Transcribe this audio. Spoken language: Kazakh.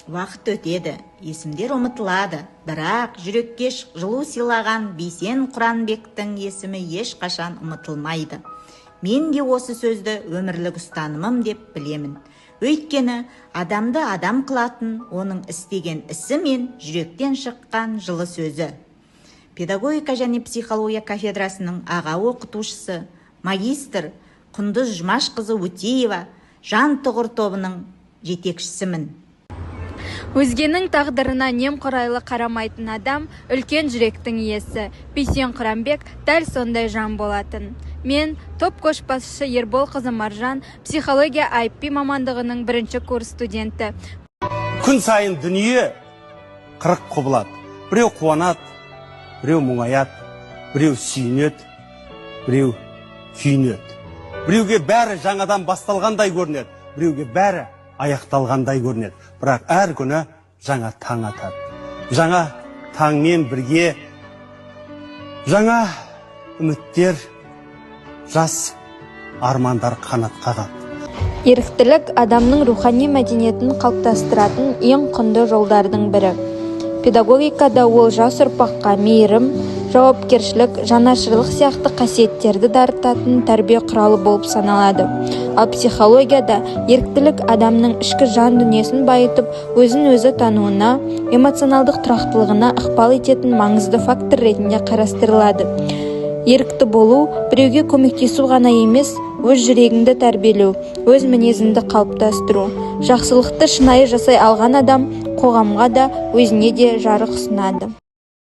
Уақыт өтеді, есімдер ұмытылады, бірақ жүрекке жылу сыйлаған Бейсен Құранбектің есімі ешқашан ұмытылмайды. Мен де осы сөзді өмірлік ұстанымым деп білемін. Өйткені адамды адам қылатын оның істеген ісі мен жүректен шыққан жылы сөзі. Педагогика және психология кафедрасының аға оқытушысы, магистр Құндыз Жұмашқызы Өтеева Жантұғыр тобының жетекшісімін. Өзгенің тағдырына немқұрайлы қарамайтын адам үлкен жүректің иесі. Бейсен Құранбек дәл сондай жан болатын. Мен топ көшбасшысы Ерболқызы Маржан, психология IIP мамандығының 1-ші курс студенті. Күн сайын дүние 40 құбылады. Біреу қуанады, біреу мұңаяды, біреу сүйінеді, біреу күйінеді. Біреуге бәрі жаңадан басталғандай көрінеді, біреуге бәрі аяқталғандай көрінеді. Бірақ әр күні жаңа таң атады. Жаңа таңмен бірге жаңа үміттер, жас армандар қанат қағады. Еріктілік адамның рухани мәдениетін қалыптастыратын ең құнды жолдардың бірі. Педагогикада ол жас ұрпаққа мейірім, жауапкершілік, жанашырлық сияқты қасиеттерді дарытатын тәрбие құралы болып саналады. Ал психологияда еріктілік адамның ішкі жан дүниесін байытып, өзін-өзі тануына, эмоционалдық тұрақтылығына ықпал ететін маңызды фактор ретінде қарастырылады. Ерікті болу біреуге көмектесу ғана емес, өз жүрегіңді тәрбиелеу, өз мінезіңді қалыптастыру. Жақсылықты шынайы жасай алған адам қоғамға да, өзіне де жарық ұсынады.